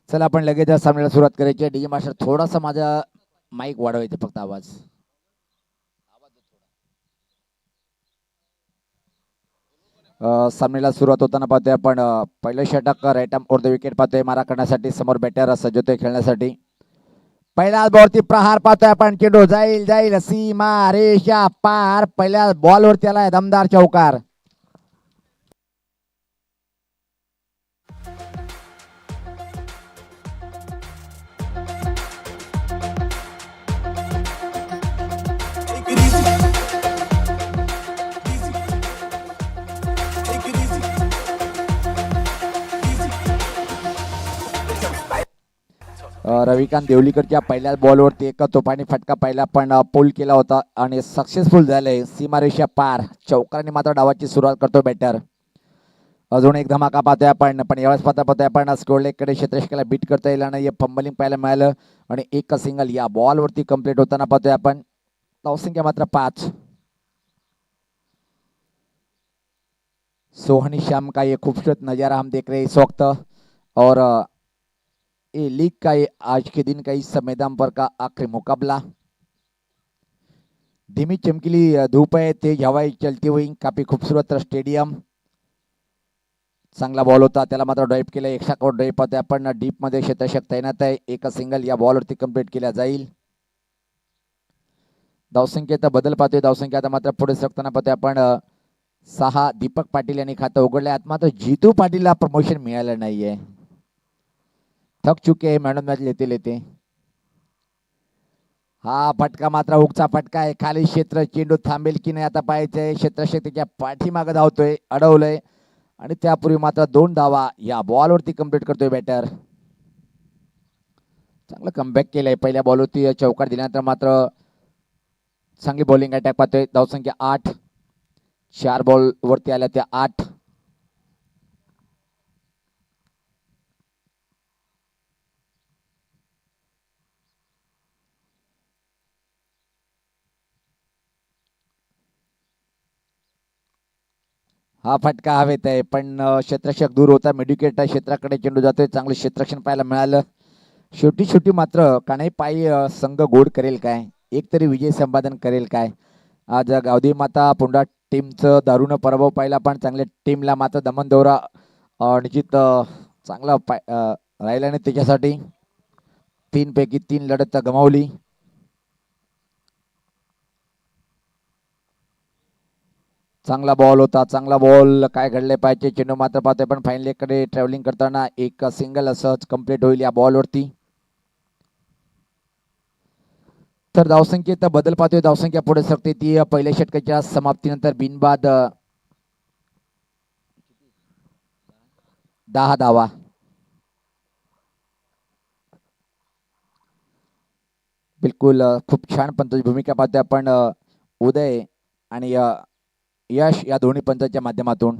चला आपण लगेच सामन्याला सुरुवात करायची आहे. डीजे मास्टर थोडासा माझा माईक वाढवायचा फक्त आवाज. सामन्याला सुरुवात होताना पाहतोय आपण पहिलं षटक right arm over the wicket पाहतोय मारा करण्यासाठी समोर बॅटर सज्जतोय खेळण्यासाठी. पहिल्या बॉलवरती प्रहार पाहतोय आपण चेंडू जाईल जाईल सीमा रेषा पार. पहिल्या बॉलवरती आलाय दमदार चौकार. रविकांत देवलीकरच्या पहिल्या बॉलवरती एक तोफानी फटका पहिला पण पोल केला होता आणि सक्सेसफुल झालंय. सीमारेषा पार चौकाराने मात्र डावाची सुरुवात करतो बॅटर. अजून एक धमाका पाहतोय आपण पण यावेळेस पाहतोय आपण स्कोरलेकडे क्षेत्ररक्षकाला बीट करता येईल आणि फंबलिंग पाहायला मिळालं आणि एक सिंगल या बॉलवरती कंप्लीट होताना पाहतोय आपण. धावसंख्या मात्र 5. सोहनी श्याम का ये खूबसूरत नज़ारा हम देख रहे हैं इस वक्त और ये लीग का ये आज के दिन का इस मैदान पर का आखिरी मुकाबला. धीमी चमकीली धूप है, तेज हवाएं चलती हुई, काफी खूबसूरत स्टेडियम. चांगला बॉल होता त्याला मात्र ड्राईव्ह केला. 100 ड्राईव्ह पाहतोय आपण. डीप मध्ये क्षेत्ररक्षक तैनात आहे. एक सिंगल या बॉलवरती कंप्लीट केला जाईल. धावसंख्येत बदल पाहतोय. धावसंख्या आता मात्र पुढे सरकताना पाहतोय आपण 6 दीपक पाटील यांनी खातं उघडलंय. आत मात्र जितू पाटीलला प्रमोशन मिळालं नाहीये. थक चुके आहे मॅडम मॅच लेते लेते. हा फटका मात्र हुकचा फटका आहे. खाली क्षेत्र चेंडू थांबेल की नाही आता पाहायचंय. क्षेत्ररक्षक त्याच्या पाठीमागे धावतोय, अडवलंय आणि त्यापूर्वी मात्र 2 धावा या बॉलवरती कंप्लीट करतोय बॅटर. चांगलं कमबॅक केलंय. पहिल्या बॉलवरती चौकार दिल्यानंतर मात्र चांगली बॉलिंग अटॅक पाहतोय. धावसंख्या 8. 4 बॉल वरती आल्या त्या 8. हा फटका हवेत आहे पण क्षेत्ररक्षक दूर होता. मेडिकेट क्षेत्राकडे चेंडू जातोय. चांगलं क्षेत्ररक्षण पाहायला मिळालं. शेवटी शेवटी मात्र कानाई पायी संघ गोड करेल काय, एक तरी विजय संपादन करेल काय. आज गावदेवी माता पुंडा टीमचं दारुण पराभव पाहिला पण चांगल्या टीमला मात्र दमन दौरा निश्चित चांगला राहिला नाही त्याच्यासाठी. 3 पैकी 3 लढत गमावली. चांगला बॉल होता. चांगला बॉल काय घडले पाहिजे. चेंडू मात्र पाहतोय पण फाईन लेगकडे ट्रॅव्हलिंग करताना एक सिंगल सहज कंप्लीट होईल या बॉलवरती. तर धावसंख्येत बदल पाहतोय. धावसंख्या पुढे सरकते ती पहिल्या षटकाच्या समाप्तीनंतर बिनबाद 10 धावा. बिलकुल खूप छान पंचाची भूमिका पाहतोय आपण. उदय आणि यश या दोन्ही पंचांच्या माध्यमातून.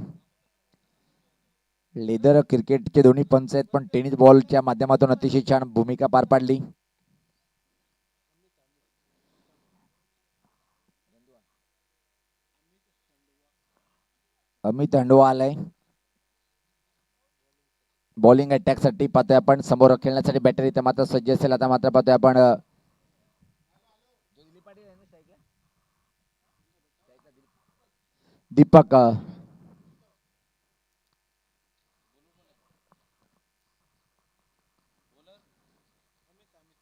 लेदर क्रिकेटचे दोन्ही पंच आहेत पण टेनिस बॉलच्या माध्यमातून अतिशय छान भूमिका पार पाडली. अमित हंडवा आलाय बॉलिंग अटॅक साठी. पाहतोय आपण समोर खेळण्यासाठी बॅटर इथे मात्र सज्ज असेल. आता मात्र पाहतोय आपण दीपक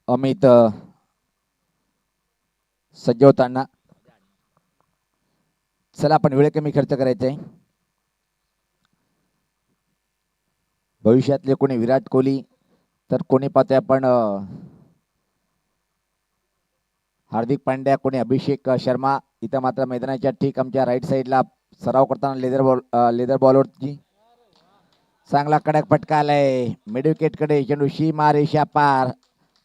अमित सज्ज होताना. चला आपण वेळ कमी खर्च करायचा आहे. भविष्यातले कोणी विराट कोहली तर कोणी पाहतोय आपण हार्दिक पांड्या, कोणी अभिषेक शर्मा. इथं मात्र मैदानाच्या ठीक आमच्या राईट साईडला सराव करताना लेदर बॉलवरची चांगला कडक फटका आलाय. मिड विकेट कडे चेंडू सीमा रेषा पार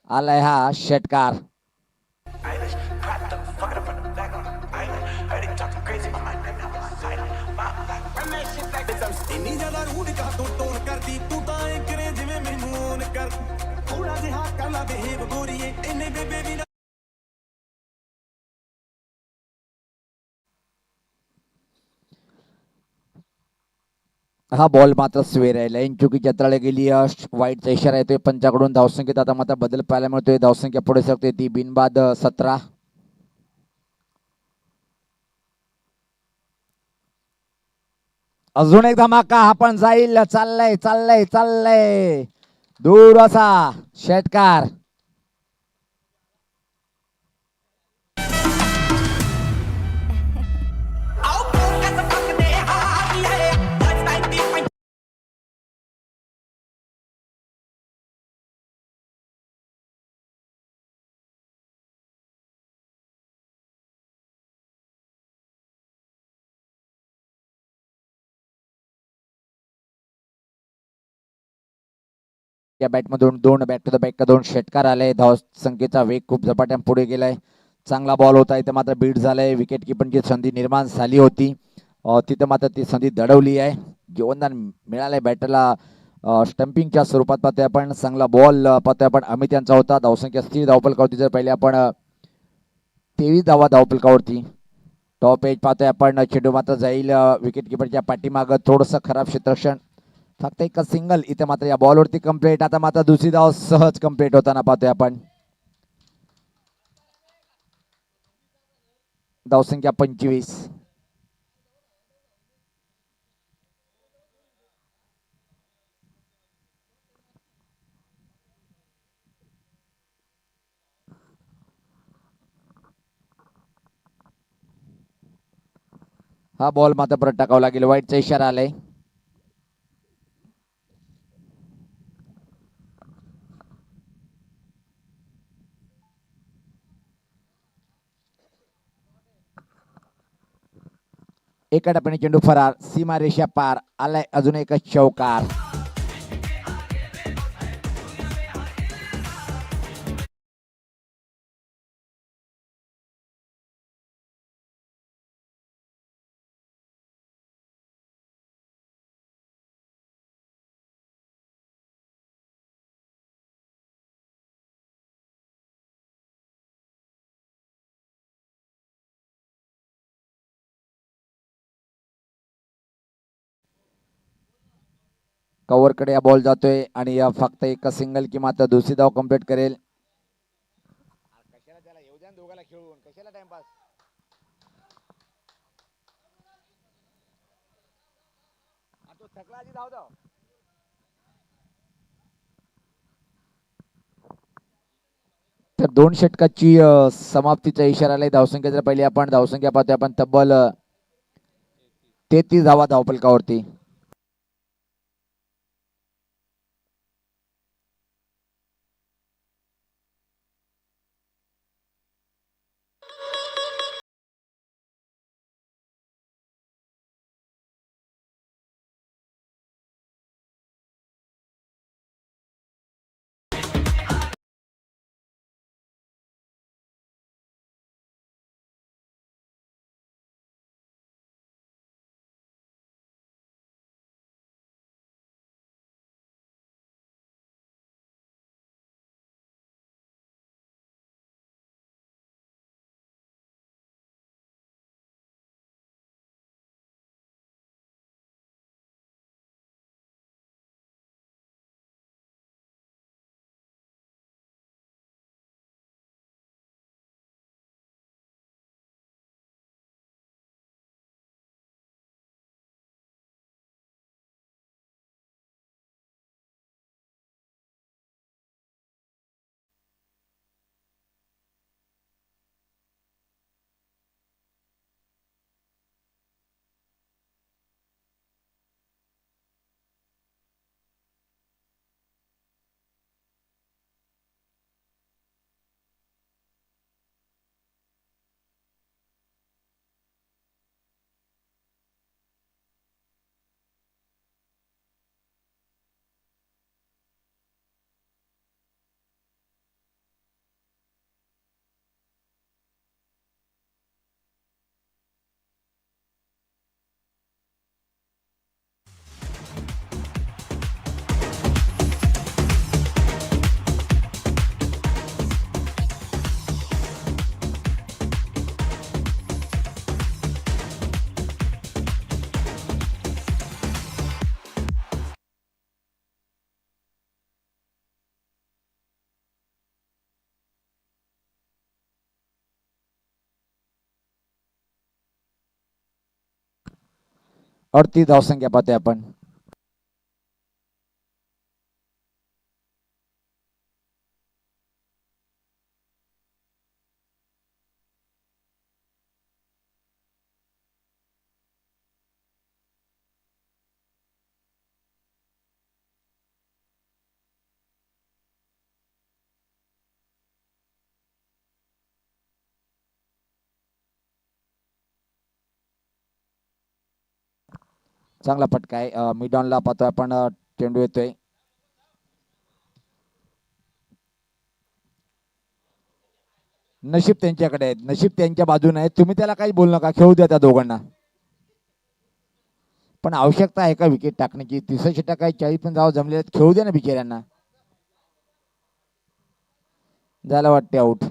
आलाय हा षटकार. हा बॉल मात्र स्वेर आहे. लाईन चुकीच्या तळे गेली. वाईटचा इशारा येतोय पंचाकडून. धावसंख्येत आता मात्र बदल पाहायला मिळतोय. धावसंख्या पुढे सरकते ती बिनबाद 17. अजून एक धमाका हा पण जाईल. चाललंय चाललंय चाललंय दूर असा षटकार. या बॅटमधून दोन बॅट टू द बॅक दोन षटकार आले. धाव संख्येचा वेग खूप झपाट्याने पुढे गेलाय. चांगला बॉल होता. इथे मात्र बीट झालाय. विकेट किपरची संधी निर्माण झाली होती. तिथं मात्र ती संधी दडवली आहे. जीवनदान मिळालंय बॅटरला. स्टंपिंगच्या स्वरूपात पाहतोय आपण. चांगला बॉल पाहतोय आपण. अमित यांचा होता. धावसंख्या स्थिर धावफलकावरती जर पहिले आपण 23 धावा धावफलकावरती. टॉप एज पाहतोय आपण. चेंडू मात्र जाईल विकेट किपरच्या पाठीमागं. थोडंसं खराब क्षेत्ररक्षण. फक्त एक सिंगल इथे मात्र या बॉलवरती कंप्लीट. आता मात्र दुसरी धाव सहज कंप्लीट होताना पाहतोय आपण. धावसंख्या 25. हा बॉल मात्र परत टाकावा लागेल. वाईटचा इशारा आलाय. एका टप्प्याने चेंडू फरार. सीमारेषा पार. आलाय अजून एक चौकार. कव्हरकडे या बॉल जातोय आणि फक्त एक सिंगल की मात्र दुसरी धाव कंप्लीट करेल. कशाला त्याला येऊ द्या दोघाला खेळून. कशाला टाइमपास. तो थकला आधी धाव धाव. तर दोन षटकाची समाप्तीचा इशारा आलाय. धावसंख्या जर पहिले आपण धावसंख्या पाहतोय आपण तब्बल 33 धावा धावफलकावरती. 38 धावसंख्या पाहतोय आपण. चांगला फटका आहे. मिडॉनला पाहतोय आपण. चेंडू येतोय. नशीब त्यांच्याकडे आहे, नशीब त्यांच्या बाजूने आहे. तुम्ही त्याला काही बोलू नका, खेळू द्या त्या दोघांना. पण आवश्यकता आहे का विकेट टाकण्याची? 30 षटक आहे, 40 धावा जमले आहेत, खेळू द्या ना बिचाऱ्यांना. झालं वाटते आऊट.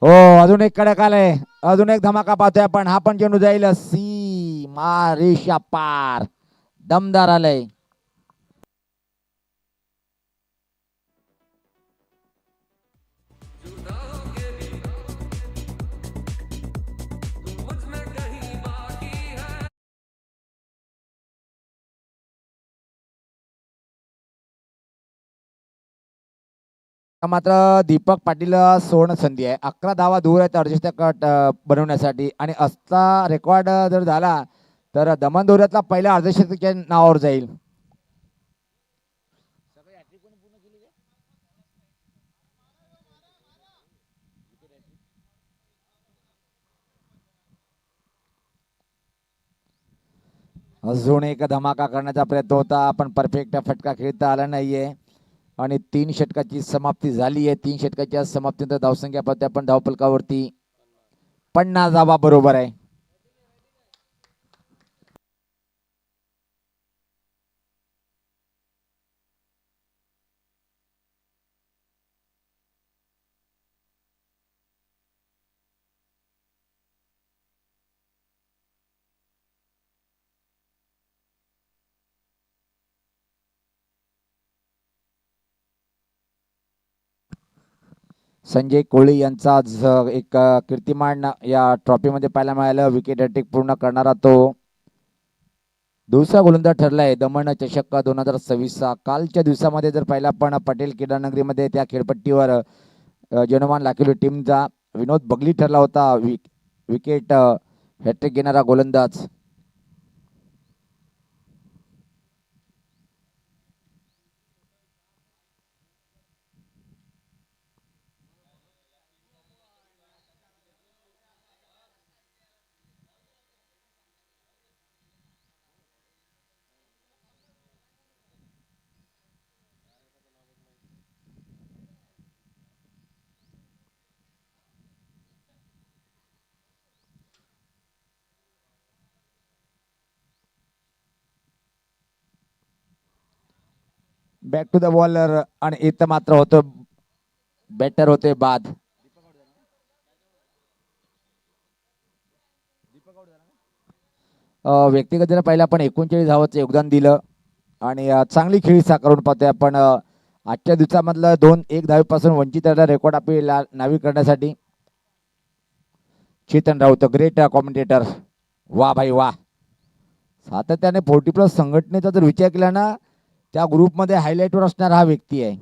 हो, अजून एक कडक आलाय. अजून एक धमाका पाहतोय आपण. हा पण चेंडू जाईल सी मारेशा पार. दमदार आलंय. मात्र दीपक पाटील सुवर्ण संधी आहे. 11 धावा दूर आहेत अर्धशतक बनवण्यासाठी, आणि असला रेकॉर्ड जर झाला तर दमन दौऱ्यातला पहिला अर्धशतकाच्या नावावर जाईल. अजून एक धमाका करण्याचा प्रयत्न होता, पण परफेक्ट फटका खेळता आला नाहीये. आणि 3 षटकाची समाप्ती झाली आहे. 3 षटकाच्या समाप्तीनंतर धावसंख्या पाहते आपण धावफलकावरती 50 धावा बरोबर आहे. संजय कोळी यांचा एक कीर्तिमान या ट्रॉफीमध्ये पाहायला मिळालं. विकेट हॅट्रिक पूर्ण करणारा तो दुसरा गोलंदाज ठरलाय दमण चषक 2026. कालच्या दिवसामध्ये जर पाहिला आपण पटेल क्रीडानगरीमध्ये त्या खेळपट्टीवर जनमान लाखिवली टीमचा विनोद बगली ठरला होता विकेट हॅट्रिक घेणारा गोलंदाज. बॅक टू द बॉलर, आणि इथं मात्र होतं बेटर होते बाद. व्यक्तिगत जर पाहिलं आपण 39 धावाचं योगदान दिलं आणि चांगली खेळी साकारून पाहतोय आपण. आजच्या दिवसामधलं 2-1 धावेपासून वंचित राहिला रेकॉर्ड आपली नावी करण्यासाठी. Chetan Raut great commentator. वा भाई वा. सातत्याने 40+ संघटनेचा जर विचार केला ना त्या ग्रुपमध्ये हायलाईटवर असणारा हा व्यक्ती आहे.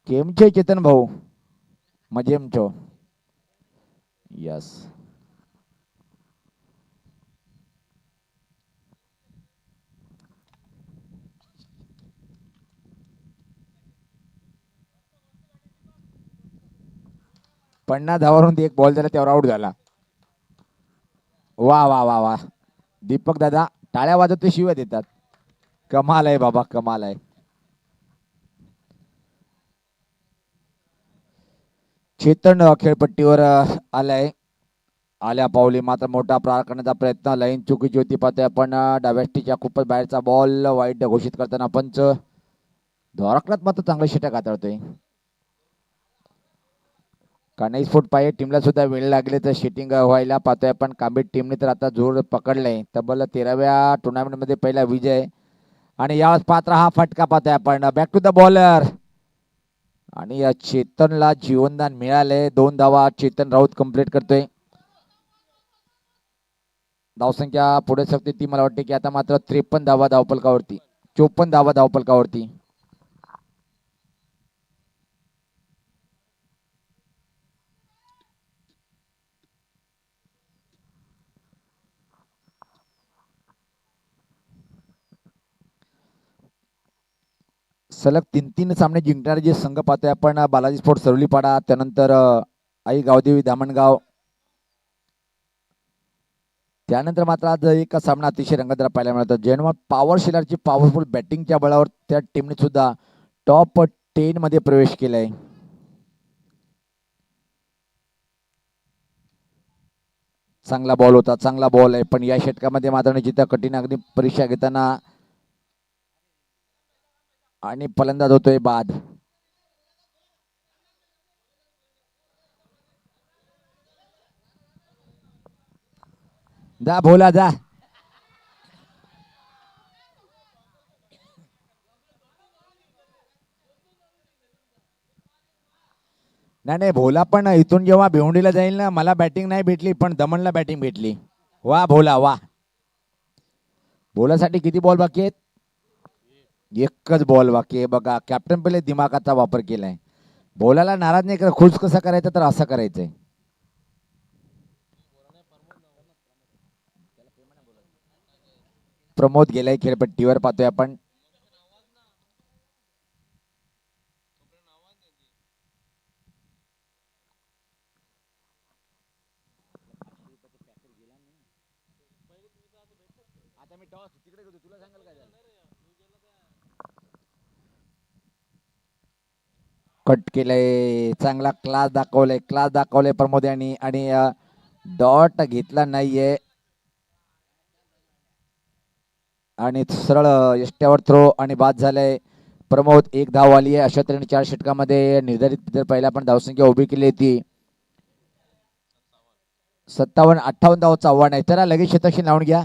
केमचे चेतन भाऊ मजेमचो. यस. पन्नास धावावरून एक बॉल झाला त्यावर आउट झाला. वा वा वा वा. दीपक दादा टाळ्या वाजत ते शिव्या देतात. कमाल आहे बाबा कमाल आहे. चेतन खेळपट्टीवर आलाय. आल्या पावली मात्र मोठा प्रहार करण्याचा प्रयत्न. लाईन चुकीची होती पाहतोय आपण. डाव्याष्टीच्या खूपच बाहेरचा बॉल वाईट घोषित करताना पंच. द्वारकात मात्र चांगलं षटक हाताळतोय. कानाई स्फोट पाहिजे टीमला सुद्धा वेळ लागले तर शेटिंग व्हायला पाहतोय आपण. कांबीट टीमने तर आता जोर पकडलाय. तब्बल 13व्या टुर्नामेंटमध्ये पहिला विजय आणि यावेळेस पात्र हा फटका पाहतोय आपण. बॅक टू द बॉलर आणि या चेतनला जीवनदान मिळाले. 2 धावा चेतन राऊत कंप्लीट करतोय. धावसंख्या पुढे सकते ती मला वाटते की आता मात्र 53 धावा धावपलकावरती. 54 धावा धावपलकावरती. सलग 3 सामने जिंकणारे जे संघ पाहतोय आपण. बालाजी स्पोर्ट सरवलीपाडा, त्यानंतर आई गावदेवी धामणगाव, त्यानंतर मात्र आज एक सामना अतिशय रंगतदार पाहायला मिळतो. जेव्हा पॉवर शिलरची पॉवरफुल बॅटिंगच्या बळावर त्या टीमने सुद्धा टॉप 10 मध्ये प्रवेश केलाय. चांगला बॉल होता. चांगला बॉल आहे पण या षटकामध्ये मात्र निश्चित कठीण अगदी परीक्षा घेताना आणि फलंदाज होतोय बाद. जा भोला जा. नाही नाही भोला पण इथून जेव्हा भिवंडीला जाईल ना मला बॅटिंग नाही भेटली पण दमणला बॅटिंग भेटली. वा भोला वा. भोलासाठी किती बॉल बाकी आहेत. एकच बॉल बाकी आहे बघा. कॅप्टन पहिले दिमागाचा वापर केलाय. भोलाला नाराज नाही कर खुश कसं करायचं तर असं करायचंय. प्रमोद गेलाय खेळपट्टीवर पाहतोय आपण. कट केलंय. चांगला क्लास दाखवलाय प्रमोद यांनी आणि डॉट घेतला नाहीये आणि सरळ यष्ट्यावर थ्रो आणि बाद झालाय. प्रमोद 1 धाव आली आहे. अशा तऱ्हेने 4 षटकामध्ये निर्धारित जर पहिला आपण धावसंख्या उभी केली होती 57-58 धावचं आव्हान आहे. चला लगेच शतकशी लावून घ्या.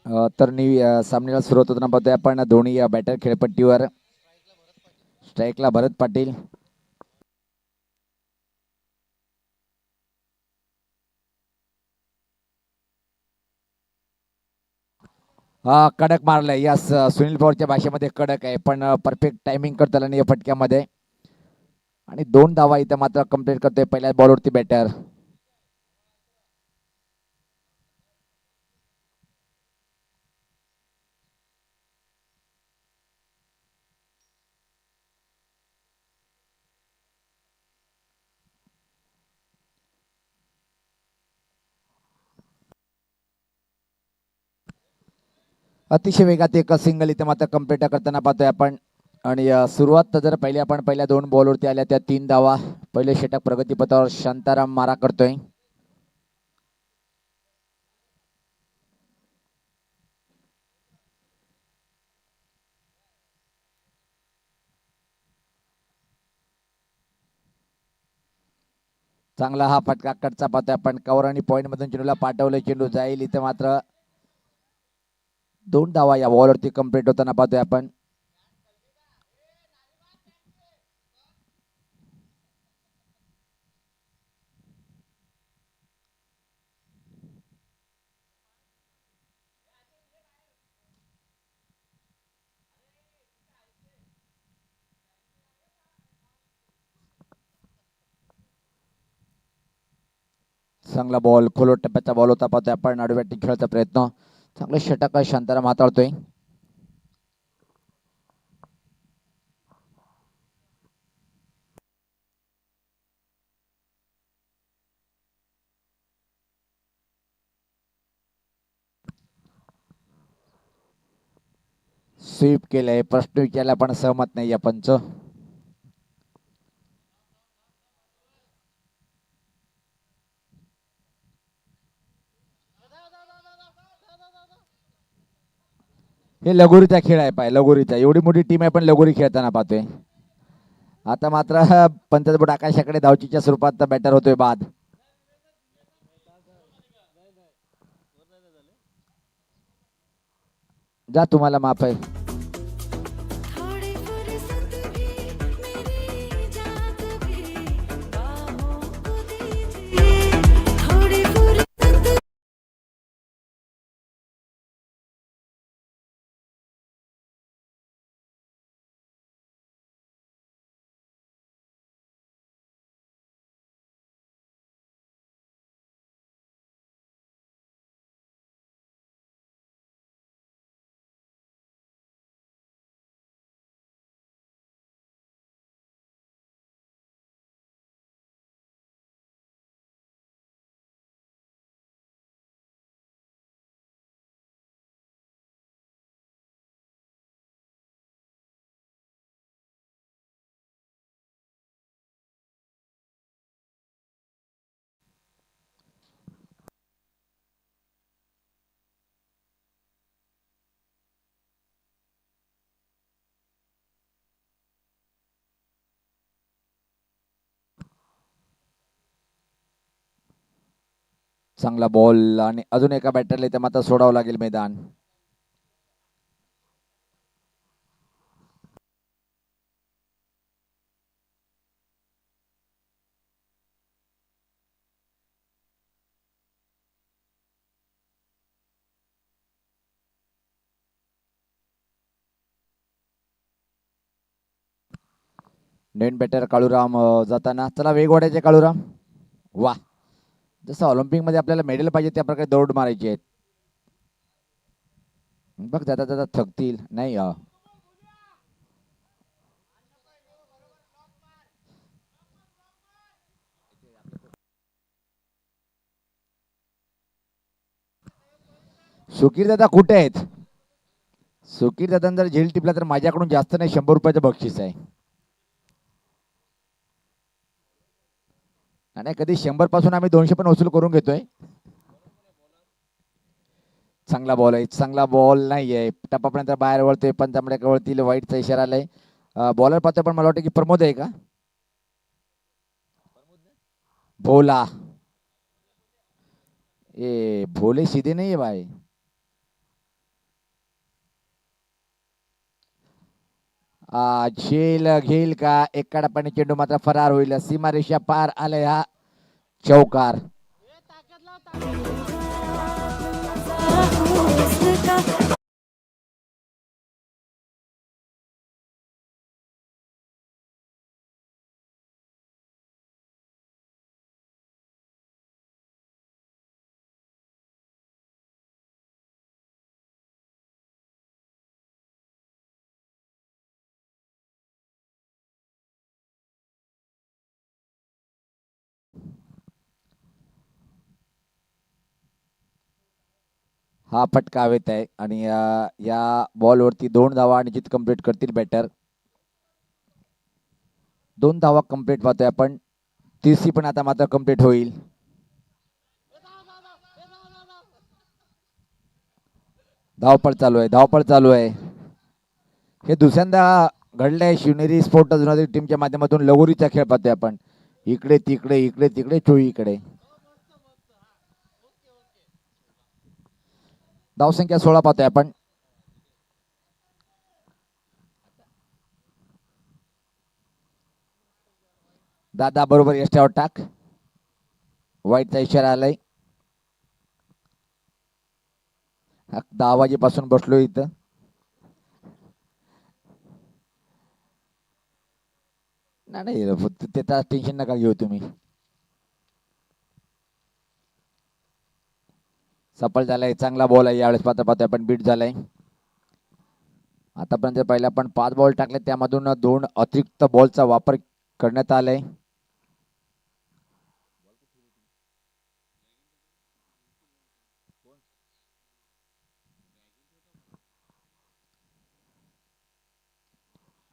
सामन्याला सुरुवात होताना पाहतोय आपण दोन्ही बॅटर खेळपट्टीवर. स्ट्राईकला भरत पाटील. कडक मारलाय. यस, सुनील पवारच्या भाषेमध्ये कडक आहे, पण परफेक्ट टायमिंग करतो त्याला या फटक्यामध्ये. आणि 2 धावा इथं मात्र कंप्लीट करतोय पहिल्या बॉलवरती बॅटर. अतिशय वेगात एक सिंगल इथे मात्र कंप्लीट करताना पाहतोय आपण. आणि सुरुवात जर पहिल्या 2 बॉलवरती आल्या त्या 3 धावा. पहिले षटक प्रगतीपथावर शांताराम मारा करतोय. चांगला हा फटका कटचा पाहतोय आपण. कव्हर आणि पॉइंट मधून चेंडूला पाठवलंय. चेंडू जाईल इथे मात्र 2 धावा या बॉलवरती कंप्लीट होताना पाहतोय आपण. चांगला बॉल, खोलवर टप्प्याचा बॉल होता पाहतोय आपण. आडव्या खेळायचा प्रयत्न. चांगलं षटक शांताराम हाताळतोय. स्वीप केलंय. प्रश्न विचारला पण सहमत नाही या पंच. हे लगोरीचा खेळ आहे, पाय लगोरीचा. एवढी मोठी टीम आहे पण लगोरी खेळताना पाहतोय. आता मात्र पंचायत बोट आकाशाकडे धावचीच्या स्वरूपात बॅटर होतोय बाद. जा, तुम्हाला माफ आहे. चांगला बॉल आणि अजून एका बॅटरला इथे मात्र सोडावं लागेल मैदान. नेट बॅटर काळूराम जाताना. चला वेग वाढायचे काळूराम. वा, जसं ऑलिम्पिक मध्ये आपल्याला मेडल पाहिजे त्या प्रकारे दौड मारायची आहेत. बघ, जाता जाता थकतील नाही. सुकीर दादा कुठे आहेत? सुकीर दादा जर झेल टिपला तर माझ्याकडून जास्त नाही, 100 रुपयाचं बक्षीस आहे. आणि कधी 100 पासून आम्ही 200 पण वसूल करून घेतोय. चांगला बॉल आहे. चांगला बॉल नाहीये. टप्पापर्यंत बाहेर वळतोय पण तांबड्या वळतील. वाईटचा इशारा आलाय. बॉलर पाहतोय पण मला वाटतं की प्रमोद आहे का? भोला. ए भोले सीधे नहीं है भाई. झेल घेईल का? एका डपाने चेंडू मात्र फरार होईल. सीमारेषा पार आले हा चौकार. हा फटका हवेत आहे आणि या बॉलवरती 2 धावा निश्चित कंप्लीट करतील बॅटर. 2 धावा कंप्लीट पाहतोय आपण. तिसरी पण आता मात्र कंप्लीट होईल. धावपळ चालू आहे, धावपळ चालू आहे. हे दुसऱ्यांदा घडलंय शिवनेरी स्पोर्ट्स जुनारी टीमच्या माध्यमातून. लगोरीचा खेळ पाहतोय आपण. इकडे तिकडे इकडे तिकडे चोहीकडे. धावसंख्या 16 पाहतोय आपण. दादा बरोबर यष्ट्यावर टाक. वाईटचा इशारा आलाय. 10 वाजेपासून बसलो इथं. नाही ते टेन्शन नका घेऊ तुम्ही. सफल झालाय, चांगला बॉल आहे यावेळेस. पाहतोय आपण बीट झालाय. आतापर्यंत पहिला आपण 5 बॉल टाकले, त्यामधून 2 अतिरिक्त बॉलचा वापर करण्यात आलाय.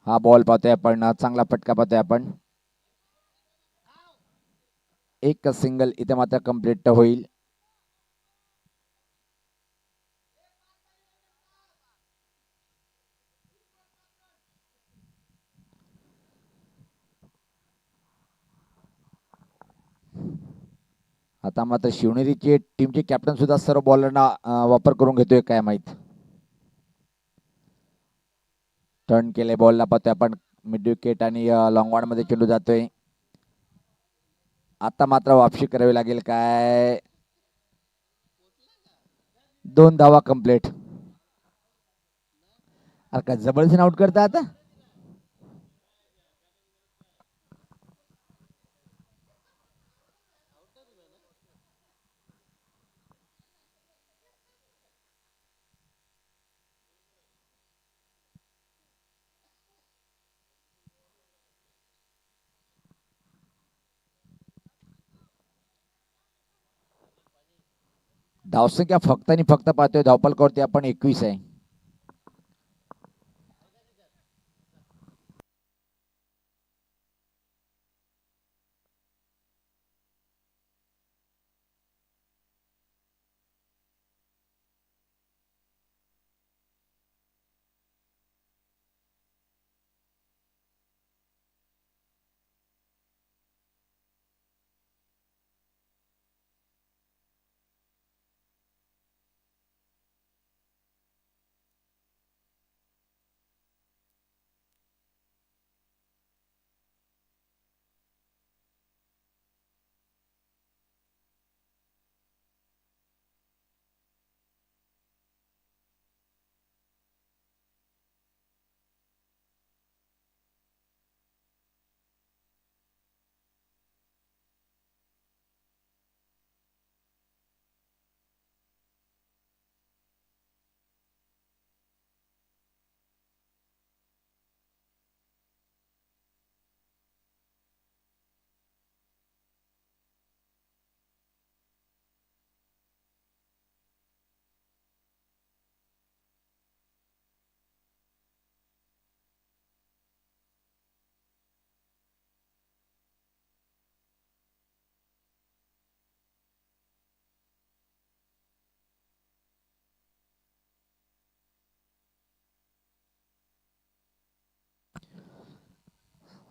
हा बॉल पाहतोय आपण. चांगला फटका पाहतोय आपण. एक सिंगल इथे मात्र कंप्लीट होईल. आता मात्र शिवनेरीचे टीमचे कॅप्टन सुद्धा सर्व बॉलरना वापर करून घेतोय काय माहित. टर्न केले बॉलला पाहतोय आपण. मिड विकेट आणि लॉंग ऑन मध्ये चेंडू जातोय. आता मात्र वापसी करावी लागेल काय? 2 धावा कंप्लीट. अरे काय जबरदस्तीने आउट करता आता. धावसंख्या फक्त आणि फक्त पाहतोय धावपलकावरती आपण 21 आहे.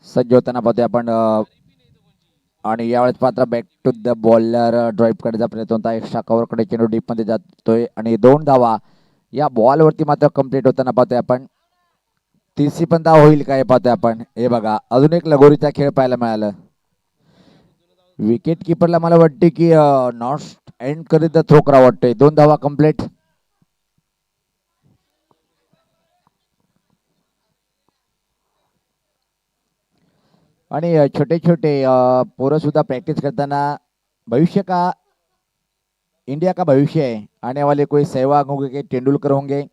सज्ज होताना पाहतोय आपण. आणि यावेळेस पात्र back to the bowler drive करण्याचा प्रयत्न होता. एक्स्ट्रा कव्हरकडे चेंडू डीप मध्ये जातोय आणि 2 धावा या बॉलवरती मात्र कंप्लीट होताना पाहतोय आपण. तिसरी पण धाव होईल काय पाहतोय आपण. हे बघा अजून एक लगोरीचा खेळ पाहायला मिळाला. विकेट किपरला मला वाटते की नॉट एंड करीत थ्रो करा वाटतंय. 2 धावा कंप्लीट. आणि छोटे छोटे पोरं सुद्धा प्रॅक्टिस करताना भविष्य का इंडिया का भविष्य है, आने वाले कोई सहवाग होंगे कि तेंदुलकर होंगे.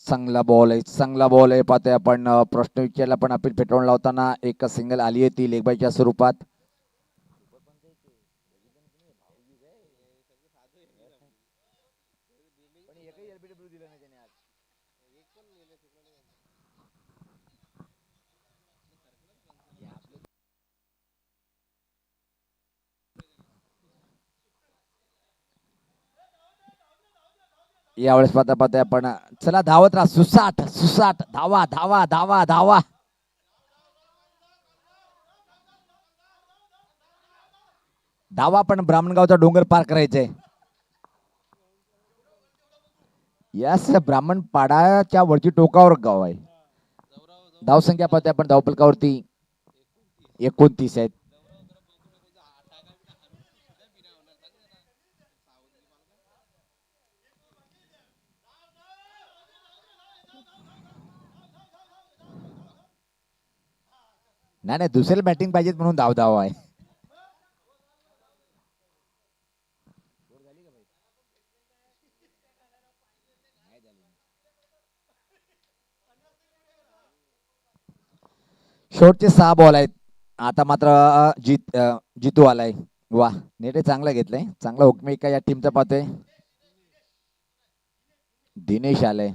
चांगला बॉल आहे, चांगला बॉल आहे. पाहतोय आपण प्रश्न विचारला पण अपील फेटाळून लावताना एक सिंगल आली आहे ती लेगबायच्या स्वरूपात. यावेळेस पाहता पाहता आपण चला धावत राहा. सुसाट सुसाट धावा धावा धावा धावा. धावा पण ब्राह्मणगावचा डोंगर पार करायचंय. यास ब्राह्मण पाडाच्या वरती टोकावर गाव आहे. धावसंख्या पाहते आपण धावपलकावरती 29 आहेत. नाही नाही दुसऱ्याला बॅटिंग पाहिजेत म्हणून धाव धाव आहे. शेवटचे 6 बॉल आहेत. आता मात्र जितू आलाय. वा नेटे चांगला घेतलाय. चांगला हुकमेका या टीमचा पाहतोय. दिनेश आलाय.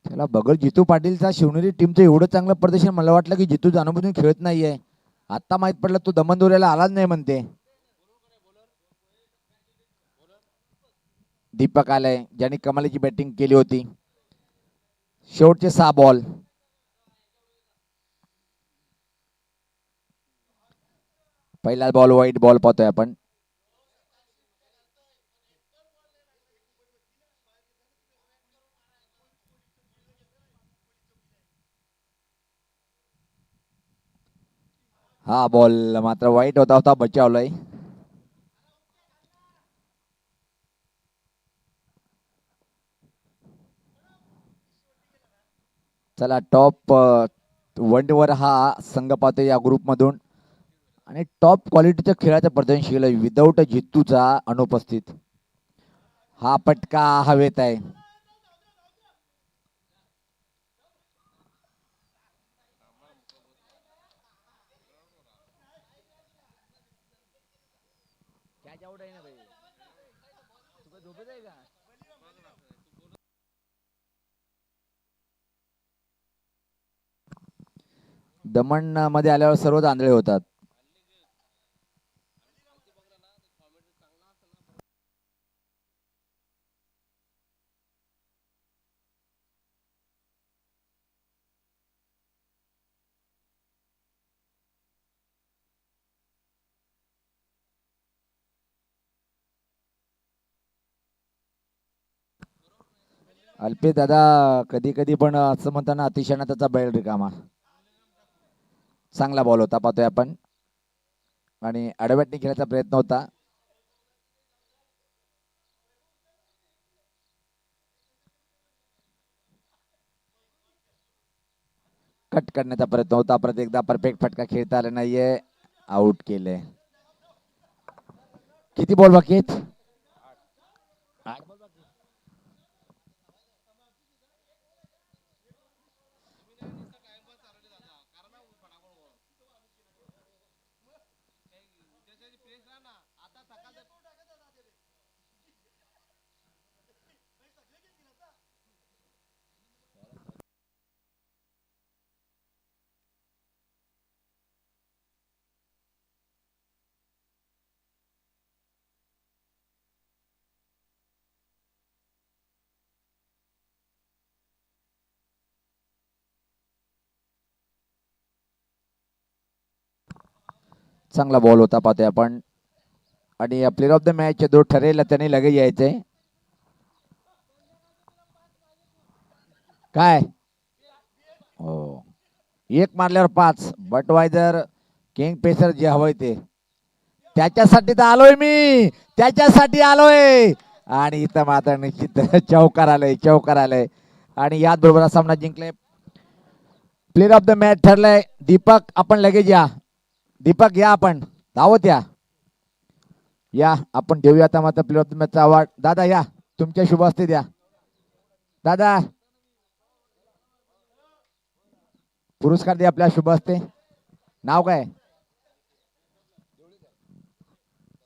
त्याला बघल जितू पाटीलचा शिवनेरी टीमचं एवढं चांगलं प्रदर्शन मला वाटलं की जितू जाणून खेळत नाहीये. आता माहित पडलं तो दमनदोऱ्याला आलाच नाही म्हणते. दीपक आलाय ज्याने कमालीची बॅटिंग केली होती. शेवटचे 6 बॉल. पहिला बॉल वाईट बॉल पाहतोय आपण. हा बॉल मात्र वाईट होता होता बचावलाय. चला टॉप वनवर हा संघ पाहतोय या ग्रुप मधून आणि टॉप क्वालिटीच्या खेळाचं प्रदर्शन केलं विदाऊट जितूचा अनुपस्थित. हा पटका हवेत आहे. दमण मध्ये आल्यावर सर्व आंधळे होतात. अल्पेश दादा कधी कधी पण असं म्हणताना अतिशय त्याचा बैल रिकामा. चांगला बॉल होता पाहतोय आपण आणि आडव्यातनी खेळायचा प्रयत्न होता. कट करण्याचा प्रयत्न होता परत एकदा परफेक्ट फटका खेळता आला नाहीये. आउट केले. किती बॉल बाकी आहेत? 8 बॉल बाकी. चांगला बॉल होता पाहतोय आपण आणि प्लेअर ऑफ द मॅच जो ठरेल त्याने लगेच यायचंय. काय हो एक मारल्यावर 5 बटवायझर किंग पेसर जे हवंय ते त्याच्यासाठी तर आलोय मी. त्याच्यासाठी आलोय आणि इथं मात्र निश्चित चौकार आलंय आणि याच बरोबर सामना जिंकले. प्लेअर ऑफ द मॅच ठरलंय दीपक. आपण लगेच या दीपक, या आपण धावत या आपण देऊया आता मात्र प्लेअर ऑफ द मॅचचा अवॉर्ड. दादा या, तुमच्या शुभ हस्ते द्या दादा. पुरस्कार द्या आपल्या शुभ हस्ते. नाव काय?